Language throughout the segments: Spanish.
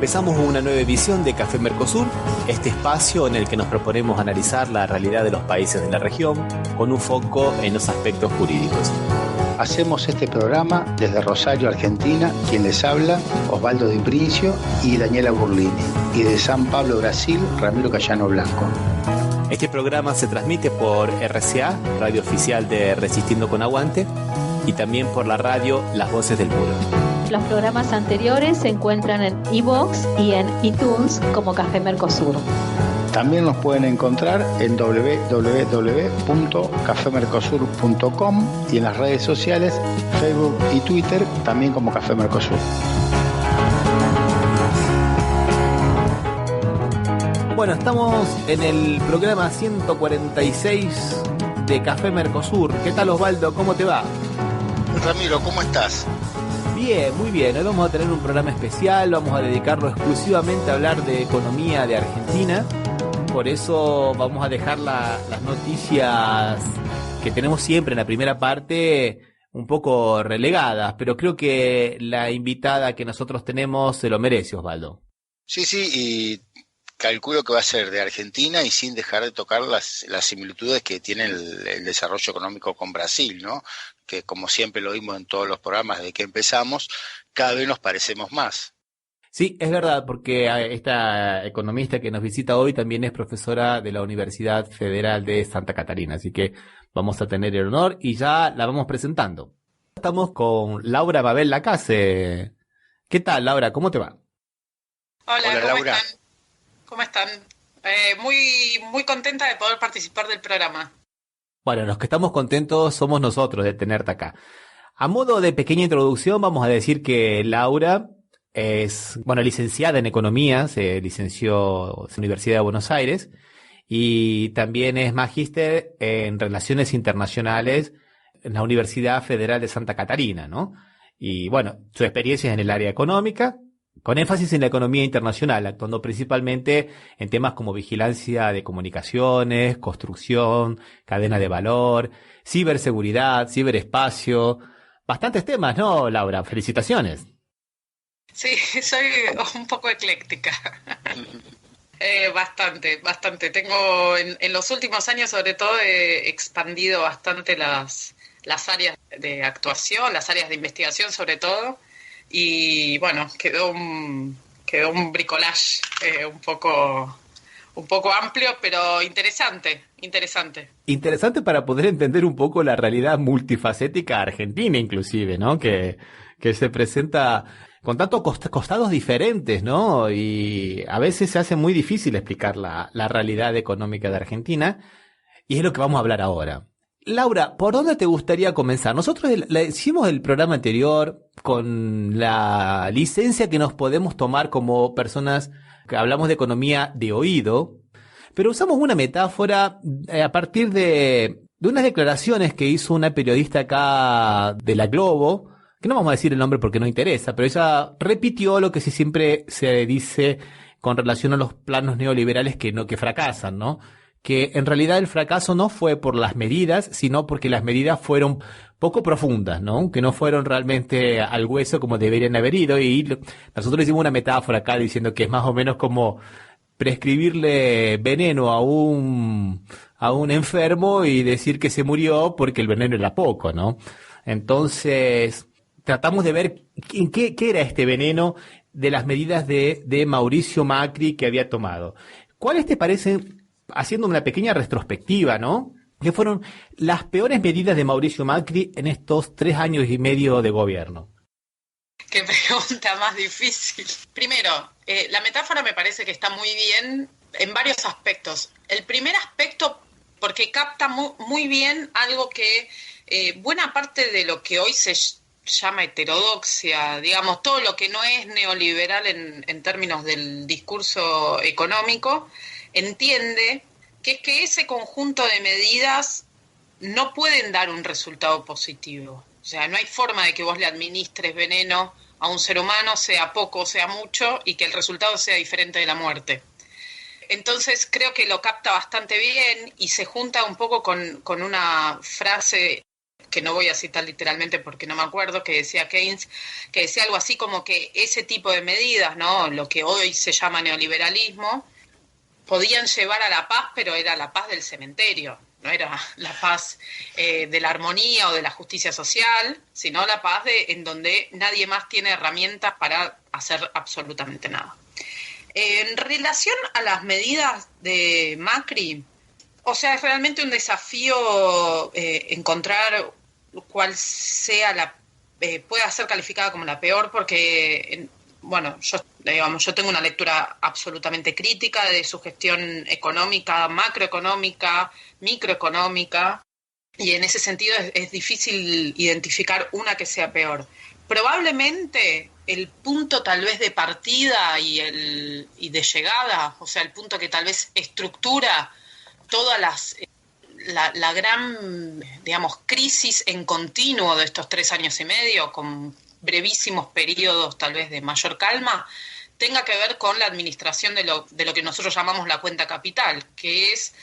Empezamos una nueva edición de Café Mercosur, este espacio en el que nos proponemos analizar la realidad de los países de la región con un foco en los aspectos jurídicos. Hacemos este programa desde Rosario, Argentina, quien les habla, Osvaldo Di Princio y Daniela Burlini, y de San Pablo, Brasil, Ramiro Cayano Blanco. Este programa se transmite por RCA, radio oficial de Resistiendo con Aguante, y también por la radio Las Voces del Muro. Los programas anteriores se encuentran en iVoox y en iTunes como Café Mercosur. También nos pueden encontrar en www.cafemercosur.com y en las redes sociales, Facebook y Twitter, también como Café Mercosur. Bueno, estamos en el programa 146 de Café Mercosur. ¿Qué tal, Osvaldo? ¿Cómo te va? Ramiro, ¿cómo estás? Bien, muy bien. Hoy vamos a tener un programa especial, vamos a dedicarlo exclusivamente a hablar de economía de Argentina. Por eso vamos a dejar las noticias que tenemos siempre en la primera parte un poco relegadas, pero creo que la invitada que nosotros tenemos se lo merece, Osvaldo. Sí, y calculo que va a ser de Argentina y sin dejar de tocar las similitudes que tiene el desarrollo económico con Brasil, ¿no? Que como siempre lo vimos en todos los programas desde que empezamos, cada vez nos parecemos más. Sí, es verdad, porque esta economista que nos visita hoy también es profesora de la Universidad Federal de Santa Catarina, así que vamos a tener el honor y ya la vamos presentando. Estamos con Laura Babel Lacase. ¿Qué tal, Laura? ¿Cómo te va? Hola, ¿cómo Laura. están? ¿Cómo están? Muy contenta de poder participar del programa. Bueno, los que estamos contentos somos nosotros de tenerte acá. A modo de pequeña introducción, vamos a decir que Laura es, licenciada en Economía, se licenció en la Universidad de Buenos Aires y también es magíster en Relaciones Internacionales en la Universidad Federal de Santa Catarina, ¿no? Y bueno, su experiencia es en el área económica, con énfasis en la economía internacional, actuando principalmente en temas como vigilancia de comunicaciones, construcción, cadena de valor, ciberseguridad, ciberespacio. Bastantes temas, ¿no, Laura? Felicitaciones. Sí, soy un poco ecléctica. Bastante. Tengo en los últimos años, sobre todo, he expandido bastante las áreas de actuación, las áreas de investigación sobre todo. Y bueno, quedó un bricolage un poco amplio, pero interesante. Interesante para poder entender un poco la realidad multifacética argentina, inclusive, ¿no? Que se presenta con tantos costados diferentes, ¿no? Y a veces se hace muy difícil explicar la realidad económica de Argentina, y es lo que vamos a hablar ahora. Laura, ¿por dónde te gustaría comenzar? Nosotros hicimos el programa anterior con la licencia que nos podemos tomar como personas que hablamos de economía de oído, pero usamos una metáfora a partir de unas declaraciones que hizo una periodista acá de La Globo, que no vamos a decir el nombre porque no interesa, pero ella repitió lo que siempre se dice con relación a los planos neoliberales que fracasan, ¿no? Que en realidad el fracaso no fue por las medidas, sino porque las medidas fueron poco profundas, ¿no? Que no fueron realmente al hueso como deberían haber ido. Y nosotros hicimos una metáfora acá diciendo que es más o menos como prescribirle veneno a un enfermo y decir que se murió porque el veneno era poco, ¿no? Entonces, tratamos de ver qué era este veneno de las medidas de Mauricio Macri que había tomado. ¿Cuáles te parecen, haciendo una pequeña retrospectiva, ¿no? ¿Qué fueron las peores medidas de Mauricio Macri en estos 3 años y medio de gobierno? Qué pregunta más difícil. Primero, la metáfora me parece que está muy bien en varios aspectos. El primer aspecto, porque capta muy bien algo que buena parte de lo que hoy se llama heterodoxia, digamos, todo lo que no es neoliberal en términos del discurso económico, entiende que es que ese conjunto de medidas no pueden dar un resultado positivo. O sea, no hay forma de que vos le administres veneno a un ser humano, sea poco o sea mucho, y que el resultado sea diferente de la muerte. Entonces creo que lo capta bastante bien y se junta un poco con una frase que no voy a citar literalmente porque no me acuerdo, que decía Keynes, que decía algo así como que ese tipo de medidas, ¿no? Lo que hoy se llama neoliberalismo, podían llevar a la paz, pero era la paz del cementerio, no era la paz de la armonía o de la justicia social, sino la paz en donde nadie más tiene herramientas para hacer absolutamente nada. En relación a las medidas de Macri, o sea, es realmente un desafío encontrar cuál sea pueda ser calificada como la peor, porque, bueno, yo tengo una lectura absolutamente crítica de su gestión económica, macroeconómica, microeconómica, y en ese sentido es difícil identificar una que sea peor. Probablemente el punto tal vez de partida y de llegada, o sea, el punto que tal vez estructura todas la gran, digamos, crisis en continuo de estos 3 años y medio, con brevísimos periodos tal vez de mayor calma, tenga que ver con la administración de lo que nosotros llamamos la cuenta capital, que es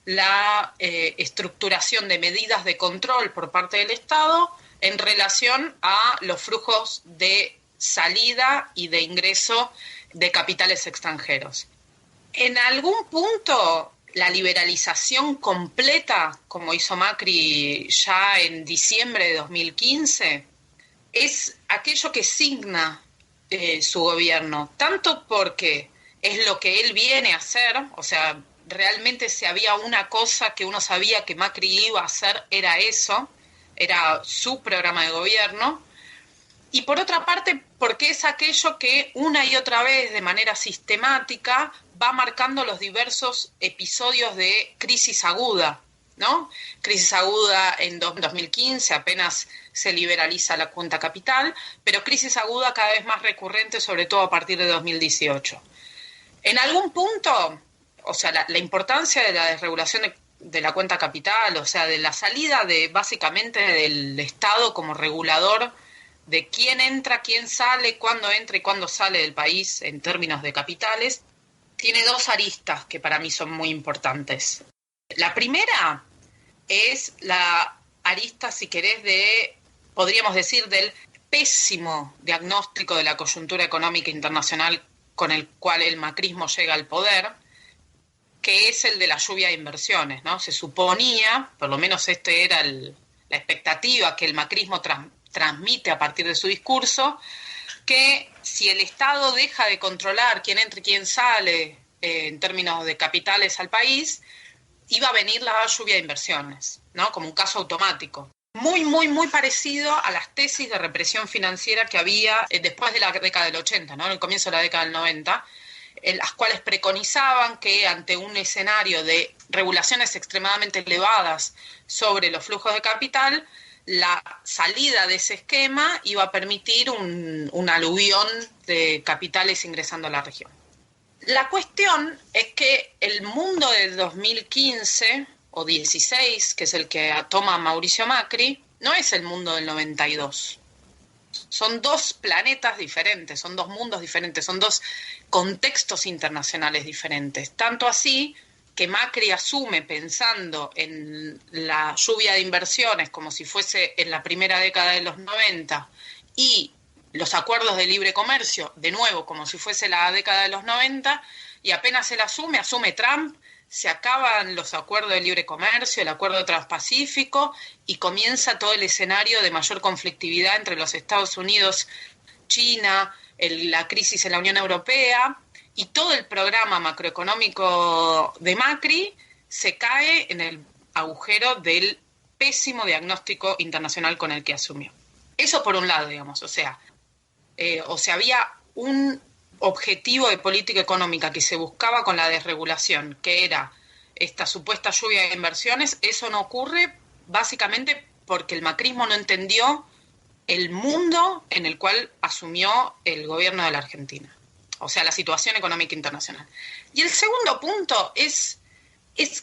la estructuración de medidas de control por parte del Estado en relación a los flujos de salida y de ingreso de capitales extranjeros. En algún punto, la liberalización completa, como hizo Macri ya en diciembre de 2015, es aquello que signa su gobierno, tanto porque es lo que él viene a hacer, o sea, realmente si había una cosa que uno sabía que Macri iba a hacer, era eso, era su programa de gobierno, y por otra parte, porque es aquello que una y otra vez, de manera sistemática, va marcando los diversos episodios de crisis aguda, ¿no? Crisis aguda en 2015, apenas se liberaliza la cuenta capital, pero crisis aguda cada vez más recurrente, sobre todo a partir de 2018. En algún punto, o sea, la importancia de la desregulación de la cuenta capital, o sea, de la salida básicamente del Estado como regulador de quién entra, quién sale, cuándo entra y cuándo sale del país en términos de capitales, tiene 2 aristas que para mí son muy importantes. La primera es la arista, si querés, podríamos decir, del pésimo diagnóstico de la coyuntura económica internacional con el cual el macrismo llega al poder, que es el de la lluvia de inversiones, ¿no? Se suponía, por lo menos era la expectativa que el macrismo transmite a partir de su discurso, que si el Estado deja de controlar quién entra y quién sale en términos de capitales al país, iba a venir la lluvia de inversiones, ¿no? Como un caso automático. Muy, muy, muy parecido a las tesis de represión financiera que había después de la década del 80, ¿no? En el comienzo de la década del 90, en las cuales preconizaban que ante un escenario de regulaciones extremadamente elevadas sobre los flujos de capital, la salida de ese esquema iba a permitir un aluvión de capitales ingresando a la región. La cuestión es que el mundo del 2015 o 16, que es el que toma Mauricio Macri, no es el mundo del 92. Son 2 planetas diferentes, son 2 mundos diferentes, son 2 contextos internacionales diferentes. Tanto así que Macri asume pensando en la lluvia de inversiones como si fuese en la primera década de los 90 y los acuerdos de libre comercio, de nuevo, como si fuese la década de los 90, y apenas él asume Trump, se acaban los acuerdos de libre comercio, el acuerdo transpacífico, y comienza todo el escenario de mayor conflictividad entre los Estados Unidos, China, la crisis en la Unión Europea, y todo el programa macroeconómico de Macri se cae en el agujero del pésimo diagnóstico internacional con el que asumió. Eso por un lado, digamos, o sea, había un objetivo de política económica que se buscaba con la desregulación, que era esta supuesta lluvia de inversiones. Eso no ocurre básicamente porque el macrismo no entendió el mundo en el cual asumió el gobierno de la Argentina, o sea, la situación económica internacional. Y el segundo punto es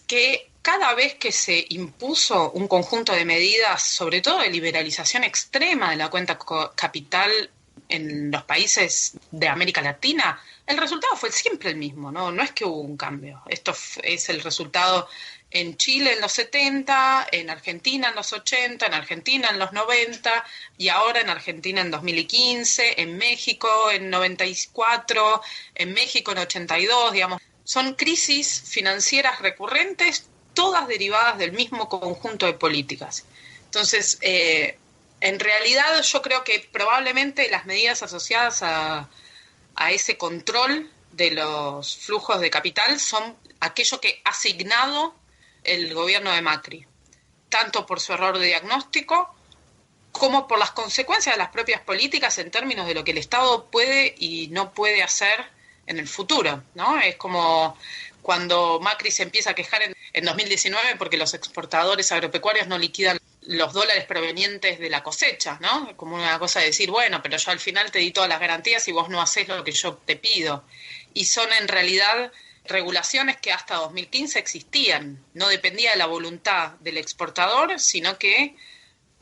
que cada vez que se impuso un conjunto de medidas, sobre todo de liberalización extrema de la cuenta capital en los países de América Latina, el resultado fue siempre el mismo, no es que hubo un cambio. Esto es el resultado en Chile en los 70, en Argentina en los 80, en Argentina en los 90 y ahora en Argentina en 2015, en México en 94, en México en 82, digamos. Son crisis financieras recurrentes, todas derivadas del mismo conjunto de políticas. Entonces, en realidad yo creo que probablemente las medidas asociadas a ese control de los flujos de capital son aquello que ha asignado el gobierno de Macri, tanto por su error de diagnóstico como por las consecuencias de las propias políticas en términos de lo que el Estado puede y no puede hacer en el futuro, ¿no? Es como cuando Macri se empieza a quejar en 2019 porque los exportadores agropecuarios no liquidan los dólares provenientes de la cosecha, ¿no? Como una cosa de decir, bueno, pero yo al final te di todas las garantías y vos no hacés lo que yo te pido. Y son en realidad regulaciones que hasta 2015 existían. No dependía de la voluntad del exportador, sino que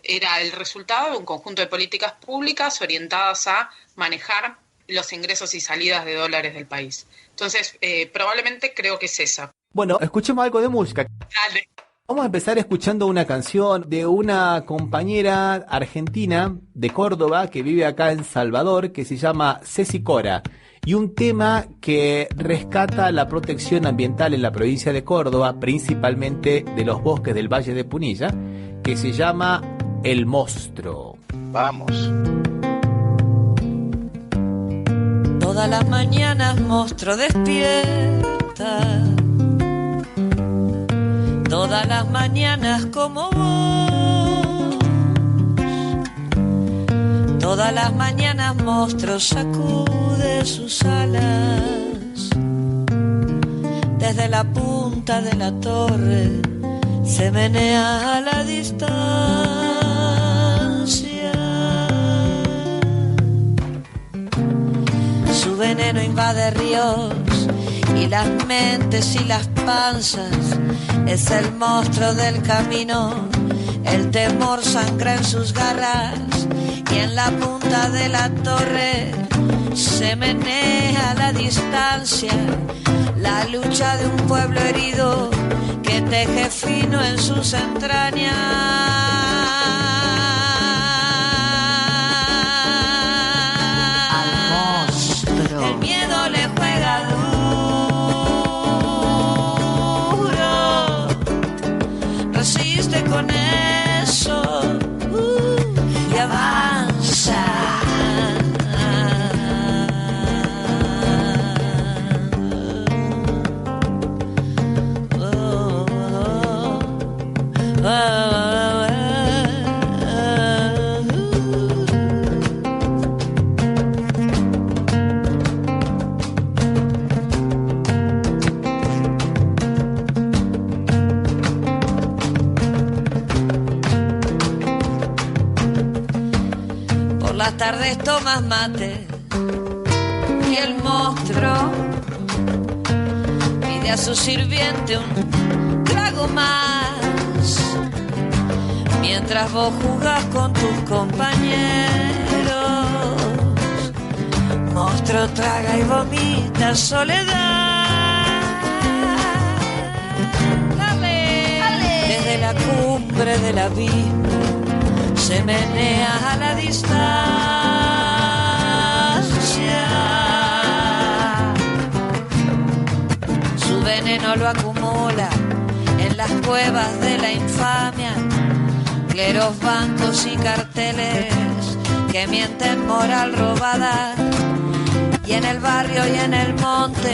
era el resultado de un conjunto de políticas públicas orientadas a manejar los ingresos y salidas de dólares del país. Entonces, probablemente creo que es esa. Bueno, escuchemos algo de música. Dale. Vamos a empezar escuchando una canción de una compañera argentina de Córdoba que vive acá en Salvador, que se llama Ceci Cora, y un tema que rescata la protección ambiental en la provincia de Córdoba, principalmente de los bosques del Valle de Punilla, que se llama El Monstruo. Vamos. Todas las mañanas monstruo despierta, todas las mañanas como vos, todas las mañanas monstruo sacude sus alas, desde la punta de la torre se menea a la distancia. Su veneno invade ríos y las mentes y las panzas. Es el monstruo del camino, el temor sangra en sus garras y en la punta de la torre se menea a la distancia la lucha de un pueblo herido que teje fino en sus entrañas. El miedo le juega duro, resiste con eso y avanza. Las tardes tomas mate y el monstruo pide a su sirviente un trago más, mientras vos jugás con tus compañeros. Monstruo traga y vomita soledad. Desde la cumbre del abismo se menea a la distancia. Su veneno lo acumula en las cuevas de la infamia, cleros, bancos y carteles que mienten moral robada. Y en el barrio y en el monte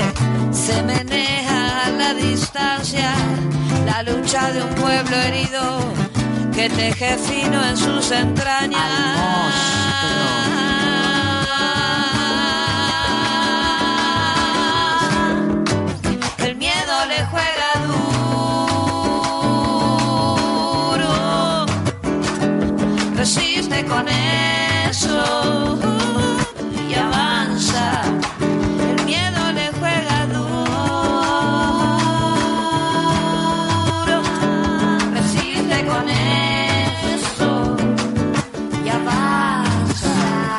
se menea a la distancia la lucha de un pueblo herido que teje fino en sus entrañas. El miedo le juega duro, resiste con eso y avanza. El miedo le juega duro, resiste con eso y avanza.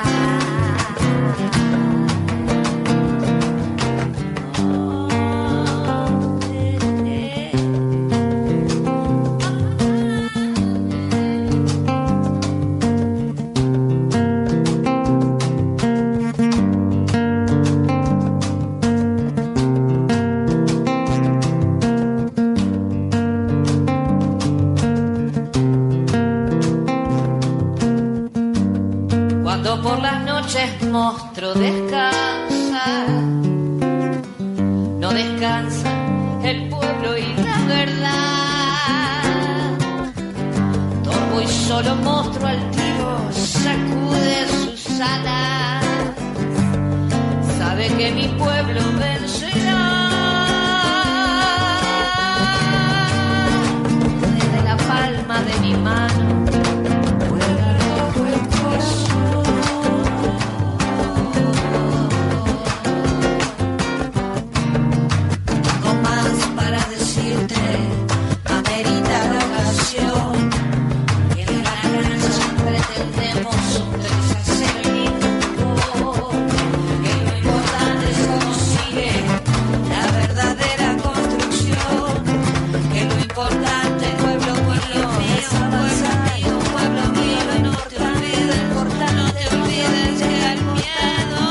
descansa el pueblo y la verdad. Torvo y solo monstruo altivo sacude sus alas. Sabe que mi pueblo vencerá. Desde la palma de mi mano juega rojo el corazón. Tengo más para decirte, amerita la ocasión. Que en la granja pretendemos un 3-0 y que lo importante es cómo sigue la verdadera construcción. Que lo importante, pueblo mío, pueblo mío, no te olvides, no te olvides que al miedo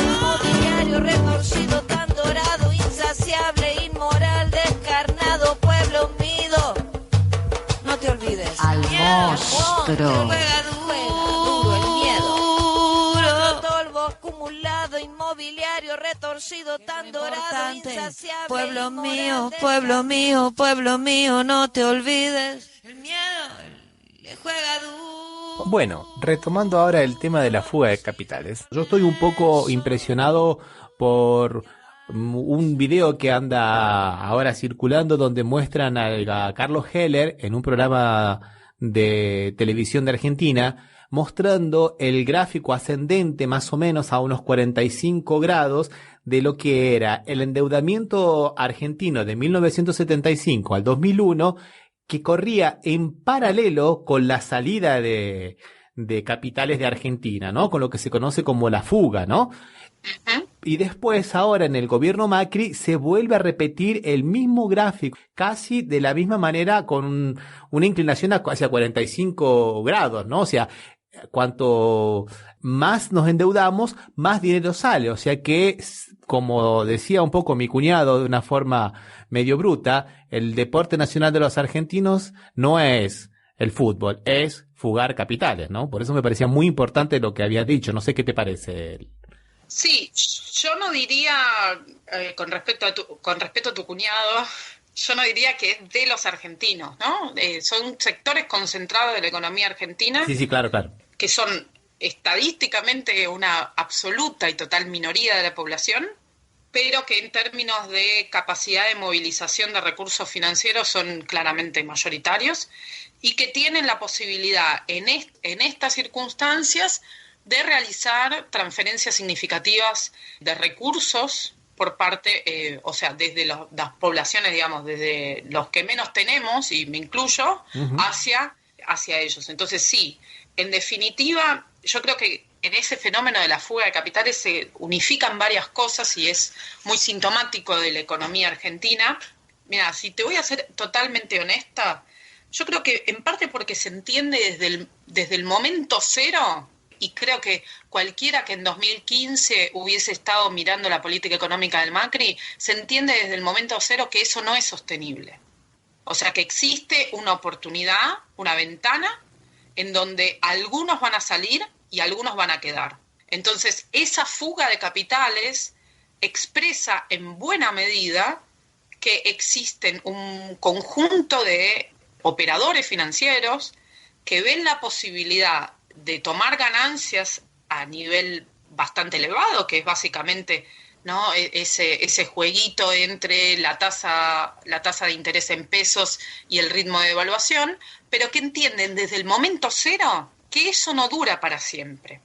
inmobiliario retorcido, tan dorado, insaciable, inmoral, descarnado, pueblo mío, no te olvides. Al monstruo. Juega duro el miedo. Polvo acumulado, inmobiliario retorcido, tan dorado, insaciable. Pueblo mío, pueblo mío, pueblo mío, no te olvides. El miedo le juega duro. Bueno, retomando ahora el tema de la fuga de capitales. Yo estoy un poco impresionado por un video que anda ahora circulando donde muestran a Carlos Heller en un programa de televisión de Argentina, mostrando el gráfico ascendente más o menos a unos 45 grados de lo que era el endeudamiento argentino de 1975 al 2001, que corría en paralelo con la salida de capitales de Argentina, ¿no? Con lo que se conoce como la fuga, ¿no? Y después, ahora en el gobierno Macri, se vuelve a repetir el mismo gráfico, casi de la misma manera, con una inclinación hacia 45 grados, ¿no? O sea, cuanto más nos endeudamos, más dinero sale. O sea que, como decía un poco mi cuñado de una forma medio bruta, el deporte nacional de los argentinos no es el fútbol, es fugar capitales, ¿no? Por eso me parecía muy importante lo que habías dicho. No sé qué te parece. Sí, yo no diría, con respecto a tu cuñado, yo no diría que es de los argentinos, ¿no? Son sectores concentrados de la economía argentina. Sí, claro. Que son estadísticamente una absoluta y total minoría de la población, pero que en términos de capacidad de movilización de recursos financieros son claramente mayoritarios y que tienen la posibilidad en estas circunstancias de realizar transferencias significativas de recursos por parte, o sea, desde las poblaciones, digamos, desde los que menos tenemos, y me incluyo, hacia ellos. Entonces, sí, en definitiva, yo creo que en ese fenómeno de la fuga de capitales se unifican varias cosas y es muy sintomático de la economía argentina. Mira, si te voy a ser totalmente honesta, yo creo que en parte porque se entiende desde el momento cero. Y creo que cualquiera que en 2015 hubiese estado mirando la política económica del Macri, se entiende desde el momento cero que eso no es sostenible. O sea, que existe una oportunidad, una ventana, en donde algunos van a salir y algunos van a quedar. Entonces, esa fuga de capitales expresa en buena medida que existen un conjunto de operadores financieros que ven la posibilidad de tomar ganancias a nivel bastante elevado, que es básicamente, ¿no?, ese jueguito entre la tasa de interés en pesos y el ritmo de devaluación, pero que entienden desde el momento cero que eso no dura para siempre.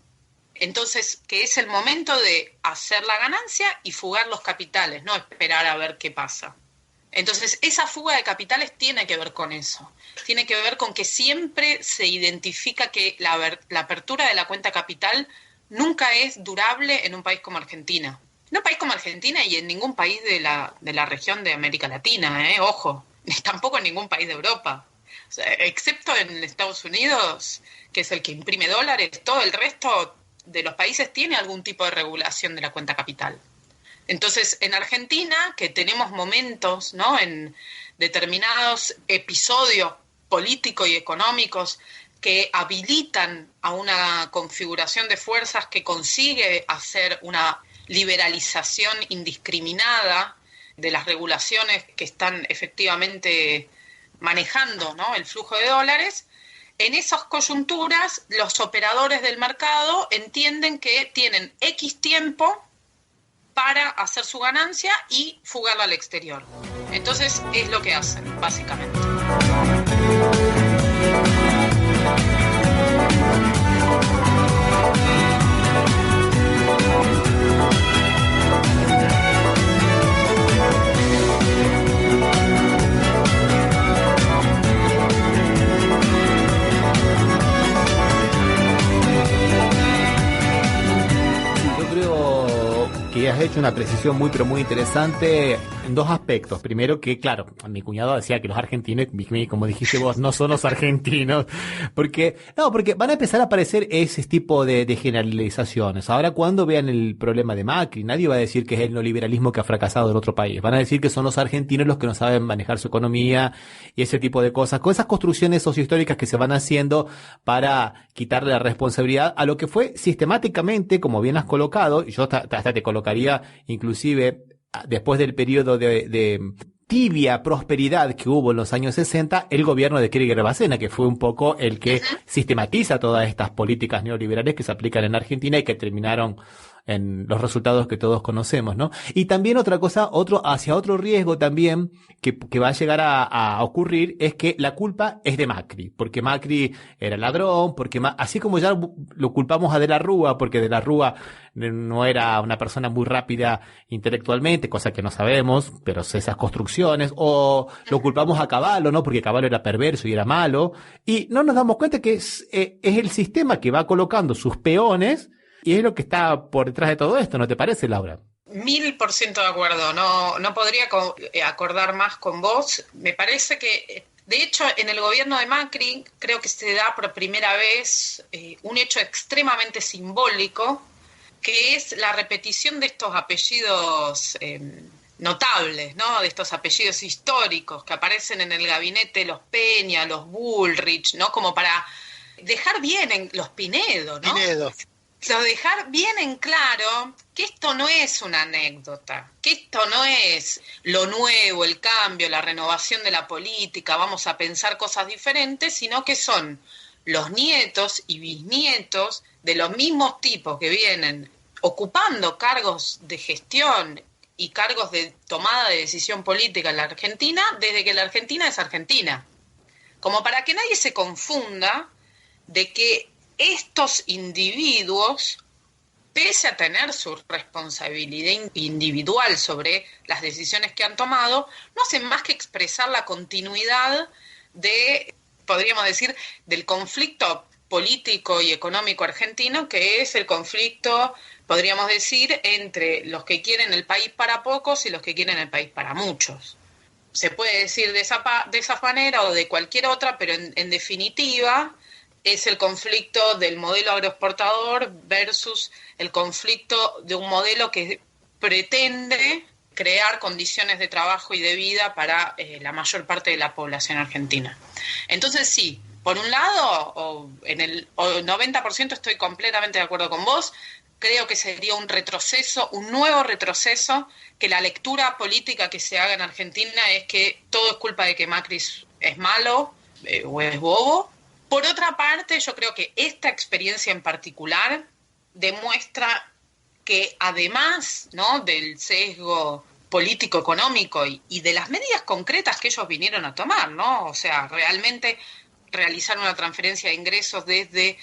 Entonces, que es el momento de hacer la ganancia y fugar los capitales, no esperar a ver qué pasa. Entonces, esa fuga de capitales tiene que ver con eso. Tiene que ver con que siempre se identifica que la apertura de la cuenta capital nunca es durable en un país como Argentina. En un país como Argentina y en ningún país de la región de América Latina, ojo, ni tampoco en ningún país de Europa. O sea, excepto en Estados Unidos, que es el que imprime dólares, todo el resto de los países tiene algún tipo de regulación de la cuenta capital. Entonces, en Argentina, que tenemos momentos, ¿no?, en determinados episodios políticos y económicos que habilitan a una configuración de fuerzas que consigue hacer una liberalización indiscriminada de las regulaciones que están efectivamente manejando, ¿no?, el flujo de dólares. En esas coyunturas, los operadores del mercado entienden que tienen X tiempo para hacer su ganancia y fugarla al exterior. Entonces, es lo que hacen, básicamente. Que has hecho una precisión muy, pero muy interesante en dos aspectos. Primero que, claro, mi cuñado decía que los argentinos, como dijiste vos, no son los argentinos, porque van a empezar a aparecer ese tipo de generalizaciones. Ahora, cuando vean el problema de Macri, nadie va a decir que es el neoliberalismo que ha fracasado en otro país. Van a decir que son los argentinos los que no saben manejar su economía y ese tipo de cosas, con esas construcciones sociohistóricas que se van haciendo para quitarle la responsabilidad a lo que fue sistemáticamente, como bien has colocado, y yo hasta te colocaría inclusive después del periodo de tibia prosperidad que hubo en los años 60, el gobierno de Kirchner Bacena, que fue un poco el que sistematiza todas estas políticas neoliberales que se aplican en Argentina y que terminaron en los resultados que todos conocemos, ¿no? Y también otra cosa, otro riesgo también que va a llegar a ocurrir es que la culpa es de Macri, porque Macri era ladrón, porque así como ya lo culpamos a De la Rúa, porque De la Rúa no era una persona muy rápida intelectualmente, cosa que no sabemos, pero esas construcciones, o lo culpamos a Cavallo, ¿no? Porque Cavallo era perverso y era malo, y no nos damos cuenta que es el sistema que va colocando sus peones. Y es lo que está por detrás de todo esto, ¿no te parece, Laura? 1000% de acuerdo, no podría acordar más con vos. Me parece que, de hecho, en el gobierno de Macri creo que se da por primera vez un hecho extremadamente simbólico, que es la repetición de estos apellidos notables, ¿no? De estos apellidos históricos que aparecen en el gabinete, los Peña, los Bullrich, ¿no? Como para dejar bien en los Pinedo, ¿no? Dejar bien en claro que esto no es una anécdota, que esto no es lo nuevo, el cambio, la renovación de la política, vamos a pensar cosas diferentes, sino que son los nietos y bisnietos de los mismos tipos que vienen ocupando cargos de gestión y cargos de tomada de decisión política en la Argentina desde que la Argentina es Argentina. Como para que nadie se confunda de que estos individuos, pese a tener su responsabilidad individual sobre las decisiones que han tomado, no hacen más que expresar la continuidad podríamos decir, del conflicto político y económico argentino, que es el conflicto, podríamos decir, entre los que quieren el país para pocos y los que quieren el país para muchos. Se puede decir de esa manera o de cualquier otra, pero en definitiva es el conflicto del modelo agroexportador versus el conflicto de un modelo que pretende crear condiciones de trabajo y de vida para la mayor parte de la población argentina. Entonces sí, por un lado, en el 90% estoy completamente de acuerdo con vos, creo que sería un retroceso, un nuevo retroceso, que la lectura política que se haga en Argentina es que todo es culpa de que Macri es malo o es bobo. Por otra parte, yo creo que esta experiencia en particular demuestra que además, ¿no?, del sesgo político-económico y de las medidas concretas que ellos vinieron a tomar, ¿no? O sea, realmente realizar una transferencia de ingresos desde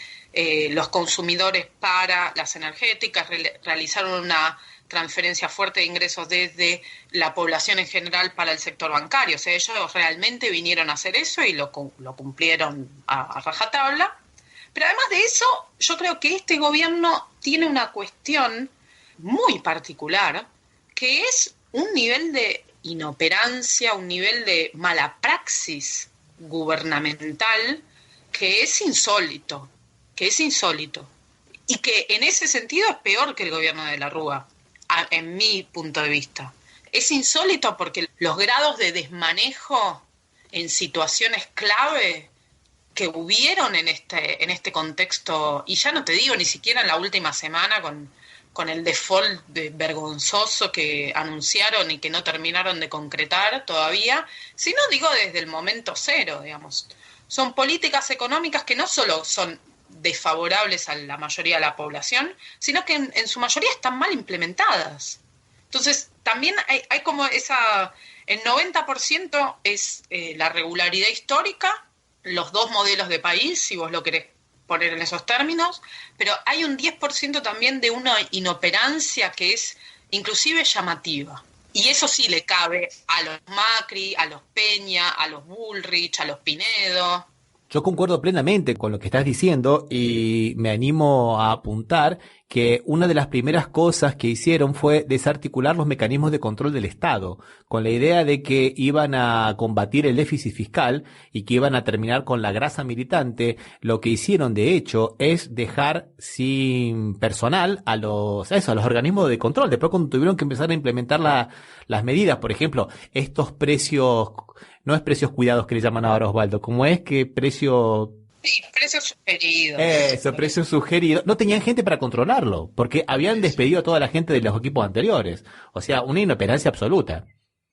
los consumidores para las energéticas, realizar una transferencia fuerte de ingresos desde la población en general para el sector bancario. O sea, ellos realmente vinieron a hacer eso y lo cumplieron a rajatabla. Pero además de eso, yo creo que este gobierno tiene una cuestión muy particular, que es un nivel de inoperancia, un nivel de mala praxis gubernamental que es insólito, y que en ese sentido es peor que el gobierno de la Rúa, en mi punto de vista. Es insólito porque los grados de desmanejo en situaciones clave que hubieron en este contexto, y ya no te digo ni siquiera en la última semana con con el default vergonzoso que anunciaron y que no terminaron de concretar todavía, sino digo desde el momento cero, digamos. Son políticas económicas que no solo son desfavorables a la mayoría de la población, sino que en su mayoría están mal implementadas. Entonces, también hay como esa... El 90% es la regularidad histórica, los dos modelos de país, si vos lo querés poner en esos términos, pero hay un 10% también de una inoperancia que es inclusive llamativa. Y eso sí le cabe a los Macri, a los Peña, a los Bullrich, a los Pinedo. Yo concuerdo plenamente con lo que estás diciendo y me animo a apuntar que una de las primeras cosas que hicieron fue desarticular los mecanismos de control del Estado, con la idea de que iban a combatir el déficit fiscal y que iban a terminar con la grasa militante. Lo que hicieron, de hecho, es dejar sin personal a los organismos de control. Después, cuando tuvieron que empezar a implementar las medidas, por ejemplo, estos precios, no es precios cuidados que le llaman ahora, Osvaldo, como es que precio... Sí, precios sugeridos. Eso, precios sugeridos. No tenían gente para controlarlo, porque habían despedido a toda la gente de los equipos anteriores. O sea, una inoperancia absoluta.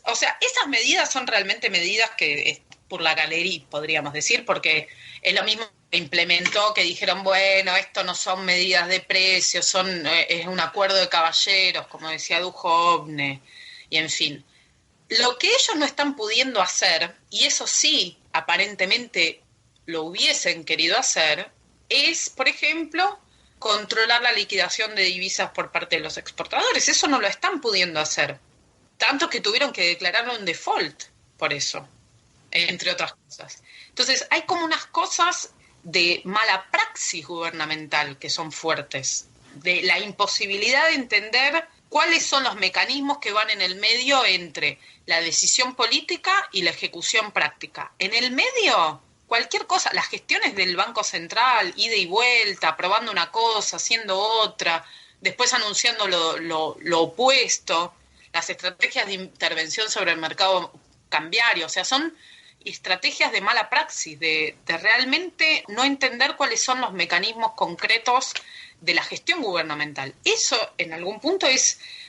O sea, esas medidas son realmente medidas que es por la galería, podríamos decir, porque es lo mismo que implementó, que dijeron, bueno, esto no son medidas de precios, es un acuerdo de caballeros, como decía Duhovne, y en fin. Lo que ellos no están pudiendo hacer, y eso sí, aparentemente lo hubiesen querido hacer, es, por ejemplo, controlar la liquidación de divisas por parte de los exportadores. Eso no lo están pudiendo hacer. Tanto que tuvieron que declarar un default por eso, entre otras cosas. Entonces, hay como unas cosas de mala praxis gubernamental que son fuertes, de la imposibilidad de entender cuáles son los mecanismos que van en el medio entre la decisión política y la ejecución práctica. En el medio... Cualquier cosa, las gestiones del Banco Central, ida y vuelta, aprobando una cosa, haciendo otra, después anunciando lo opuesto, las estrategias de intervención sobre el mercado cambiario, o sea, son estrategias de mala praxis, de realmente no entender cuáles son los mecanismos concretos de la gestión gubernamental. Eso, en algún punto,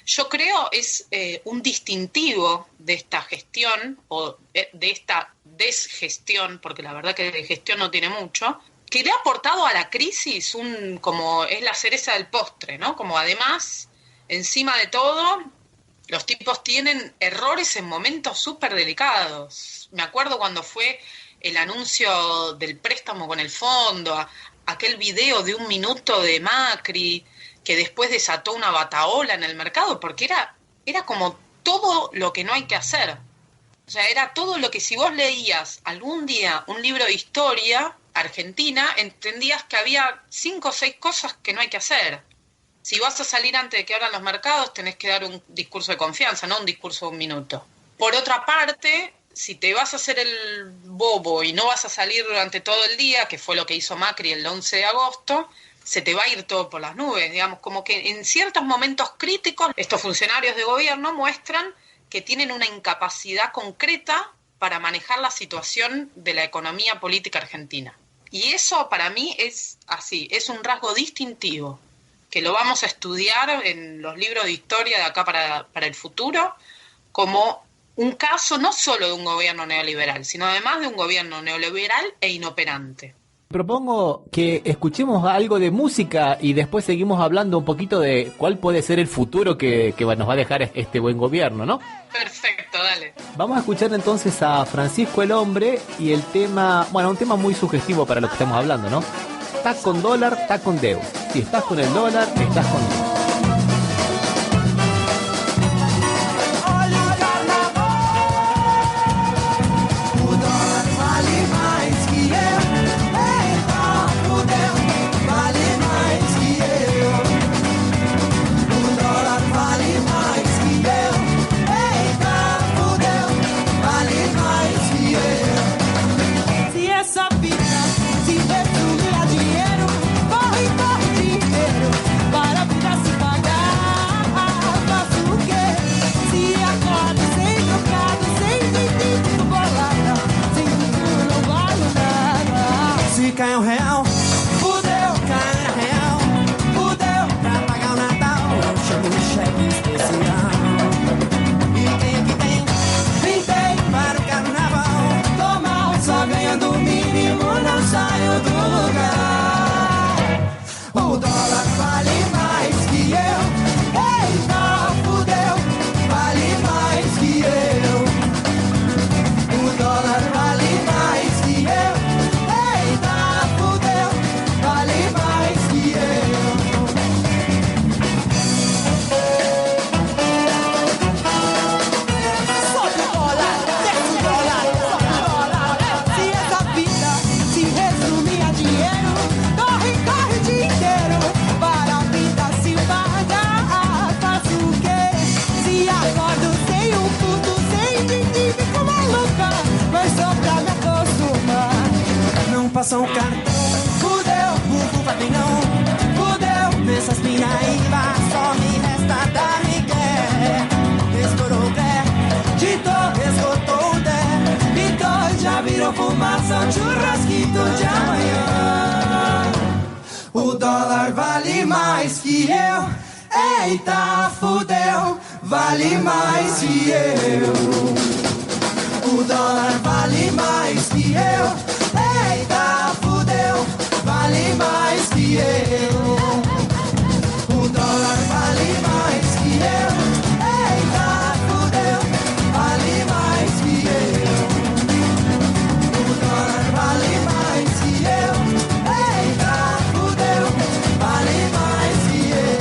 yo creo, es un distintivo de esta gestión, o de esta desgestión, porque la verdad que de gestión no tiene mucho, que le ha aportado a la crisis como es la cereza del postre, ¿no? Como además, encima de todo, los tipos tienen errores en momentos súper delicados. Me acuerdo cuando fue el anuncio del préstamo con el fondo, aquel video de 1 minuto de Macri, que después desató una batahola en el mercado, porque era como todo lo que no hay que hacer. O sea, era todo lo que si vos leías algún día un libro de historia argentina, entendías que había 5 o 6 cosas que no hay que hacer. Si vas a salir antes de que abran los mercados, tenés que dar un discurso de confianza, no un discurso de 1 minuto. Por otra parte, si te vas a hacer el bobo y no vas a salir durante todo el día, que fue lo que hizo Macri el 11 de agosto, se te va a ir todo por las nubes, digamos, como que en ciertos momentos críticos estos funcionarios de gobierno muestran que tienen una incapacidad concreta para manejar la situación de la economía política argentina. Y eso para mí es así, es un rasgo distintivo, que lo vamos a estudiar en los libros de historia de acá para el futuro, como un caso no solo de un gobierno neoliberal, sino además de un gobierno neoliberal e inoperante. Propongo que escuchemos algo de música y después seguimos hablando un poquito de cuál puede ser el futuro que nos va a dejar este buen gobierno, ¿no? Perfecto, dale. Vamos a escuchar entonces a Francisco el Hombre y el tema, un tema muy sugestivo para lo que estamos hablando, ¿no? Estás con dólar, estás con Deus. Si estás con el dólar, estás con Deus. Para vida passa um cartão. Fudeu, buco pra quem não. Fudeu, nessas pinaíba, só me resta dar migué. Estourou o crédito, esgotou o débito, já virou fumaça, um churrasquito de amanhã. O dólar vale mais que eu. Eita, fudeu, vale mais que eu. O dólar vale mais que eu. Eita, fudeu, vale mais que eu. O dólar vale mais que eu. Eita, fudeu, vale mais que eu. O dólar vale mais que eu. Eita, fudeu, vale mais que eu.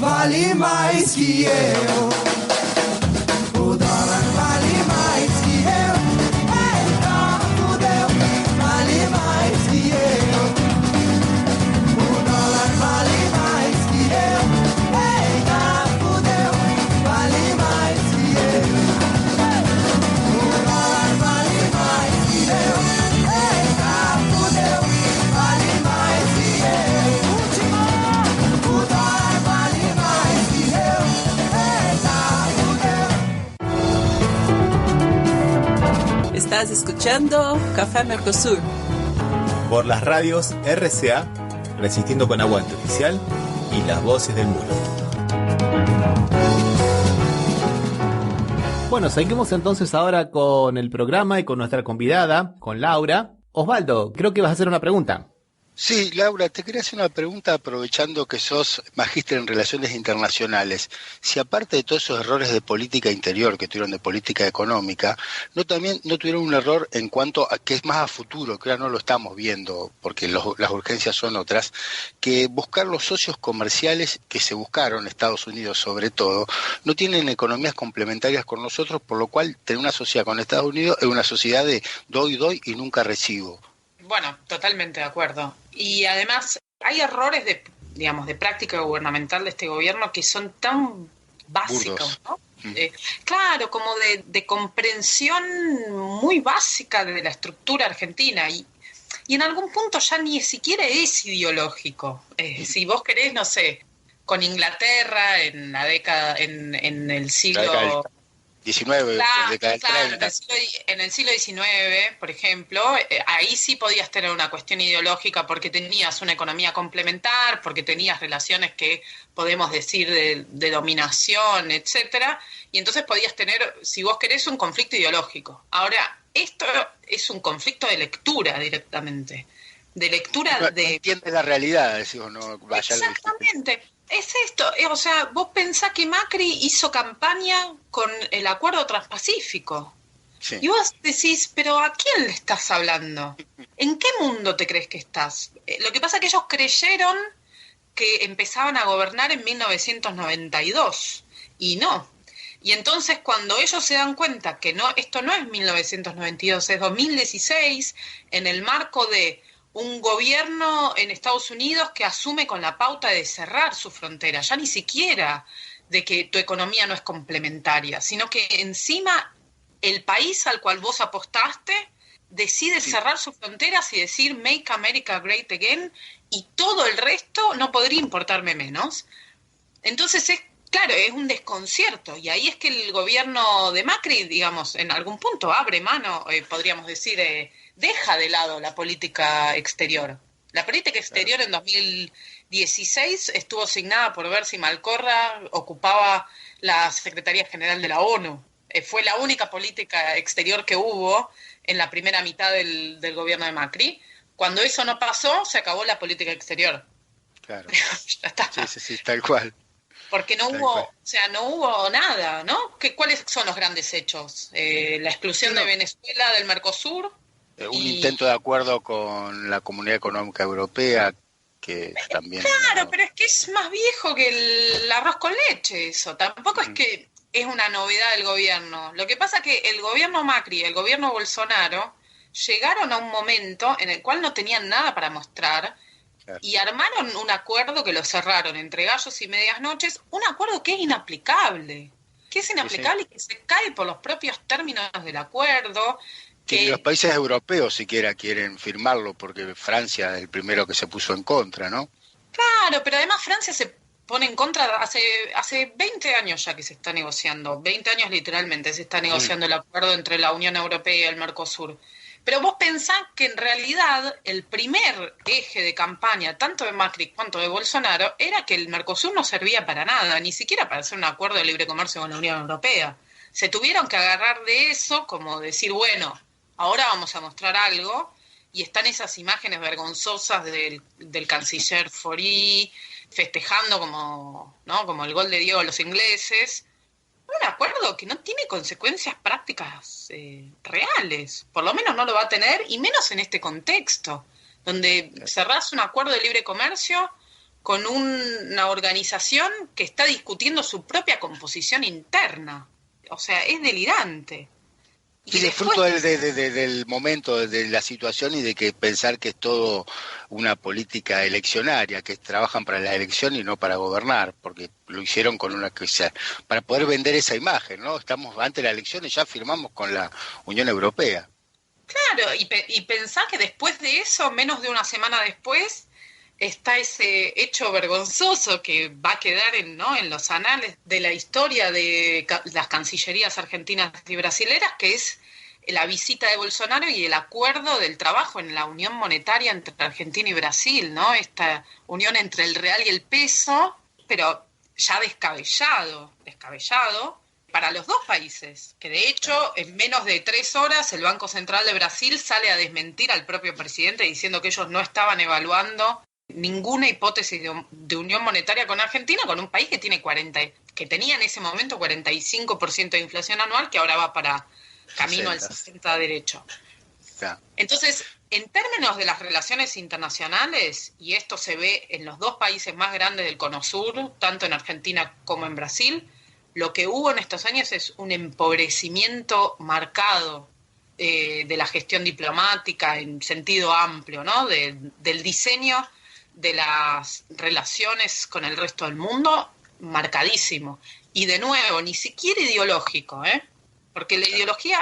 Vale mais que eu. O dólar vale mais que eu. Eita, fudeu, vale mais que eu. O dólar vale mais que eu. Eita, fudeu, vale mais que eu. O dólar vale mais que eu. Eita, fudeu, vale mais que eu. O dólar vale mais que eu. Eita, fudeu. Estás escuchando Café Mercosur. Por las radios RCA, Resistiendo con Aguante Oficial y Las Voces del Muro. Bueno, seguimos entonces ahora con el programa y con nuestra convidada, con Laura. Osvaldo, creo que vas a hacer una pregunta. Sí, Laura, te quería hacer una pregunta aprovechando que sos magíster en relaciones internacionales. Si aparte de todos esos errores de política interior que tuvieron de política económica, no tuvieron un error en cuanto a que es más a futuro, que ahora no lo estamos viendo porque las urgencias son otras, que buscar los socios comerciales que se buscaron, Estados Unidos sobre todo, no tienen economías complementarias con nosotros, por lo cual tener una sociedad con Estados Unidos es una sociedad de doy y nunca recibo. Bueno, totalmente de acuerdo. Y además hay errores de práctica gubernamental de este gobierno que son tan básicos, ¿no? Claro, como de comprensión muy básica de la estructura argentina y en algún punto ya ni siquiera es ideológico. Si vos querés, no sé, con Inglaterra en la década, en el siglo... 19, claro, en el siglo XIX, por ejemplo, ahí sí podías tener una cuestión ideológica porque tenías una economía complementar, porque tenías relaciones que podemos decir de dominación, etcétera, y entonces podías tener, si vos querés, un conflicto ideológico. Ahora, esto es un conflicto de lectura directamente, de lectura no entiendes la realidad, decimos, no vaya. Exactamente. Es esto, o sea, vos pensás que Macri hizo campaña con el acuerdo transpacífico. Sí. Y vos decís, pero ¿a quién le estás hablando? ¿En qué mundo te crees que estás? Lo que pasa es que ellos creyeron que empezaban a gobernar en 1992 y no. Y entonces cuando ellos se dan cuenta que no, esto no es 1992, es 2016, en el marco de un gobierno en Estados Unidos que asume con la pauta de cerrar su frontera, ya ni siquiera de que tu economía no es complementaria, sino que encima el país al cual vos apostaste decide cerrar sus fronteras y decir Make America Great Again, y todo el resto no podría importarme menos. Entonces claro, es un desconcierto, y ahí es que el gobierno de Macri, digamos, en algún punto abre mano, podríamos decir, deja de lado la política exterior. La política exterior en 2016 estuvo asignada por Bercy Malcorra, ocupaba la Secretaría General de la ONU. Fue la única política exterior que hubo en la primera mitad del gobierno de Macri. Cuando eso no pasó, se acabó la política exterior. Claro. Ya está. Sí, tal cual. Porque no hubo nada, ¿no? ¿Cuáles son los grandes hechos? La exclusión de Venezuela del Mercosur. Un intento de acuerdo con la Comunidad Económica Europea, que también... Claro, pero es que es más viejo que el arroz con leche eso. Tampoco es que es una novedad del gobierno. Lo que pasa es que el gobierno Macri y el gobierno Bolsonaro llegaron a un momento en el cual no tenían nada para mostrar y armaron un acuerdo que lo cerraron entre gallos y medias noches, un acuerdo que es inaplicable. Que es inaplicable y que se cae por los propios términos del acuerdo. Que los países europeos siquiera quieren firmarlo, porque Francia es el primero que se puso en contra, ¿no? Claro, pero además Francia se pone en contra hace 20 años ya que se está negociando, 20 años literalmente se está negociando el acuerdo entre la Unión Europea y el Mercosur. Pero vos pensás que en realidad el primer eje de campaña, tanto de Macri cuanto de Bolsonaro, era que el Mercosur no servía para nada, ni siquiera para hacer un acuerdo de libre comercio con la Unión Europea. Se tuvieron que agarrar de eso como decir, bueno, ahora vamos a mostrar algo, y están esas imágenes vergonzosas del canciller Faure festejando como el gol de Diego a los ingleses. Un acuerdo que no tiene consecuencias prácticas reales, por lo menos no lo va a tener, y menos en este contexto, donde cerrás un acuerdo de libre comercio con una organización que está discutiendo su propia composición interna. O sea, es delirante. Y disfruto del momento, de la situación, y de que pensar que es todo una política eleccionaria, que trabajan para la elección y no para gobernar, porque lo hicieron con para poder vender esa imagen, ¿no? Estamos antes de la elección y ya firmamos con la Unión Europea. Claro, y pensá que después de eso, menos de una semana después, está ese hecho vergonzoso que va a quedar en los anales de la historia de las cancillerías argentinas y brasileras, que es la visita de Bolsonaro y el acuerdo del trabajo en la unión monetaria entre Argentina y Brasil, ¿no? Esta unión entre el real y el peso, pero ya descabellado para los dos países, que de hecho en menos de 3 horas el Banco Central de Brasil sale a desmentir al propio presidente diciendo que ellos no estaban evaluando ninguna hipótesis de unión monetaria con Argentina, con un país que tenía en ese momento 45% de inflación anual, que ahora va para camino al 60 derecho. Entonces, en términos de las relaciones internacionales, y esto se ve en los dos países más grandes del Cono Sur, tanto en Argentina como en Brasil, lo que hubo en estos años es un empobrecimiento marcado de la gestión diplomática en sentido amplio, ¿no? Del diseño de las relaciones con el resto del mundo, marcadísimo. Y de nuevo, ni siquiera ideológico, porque la ideología,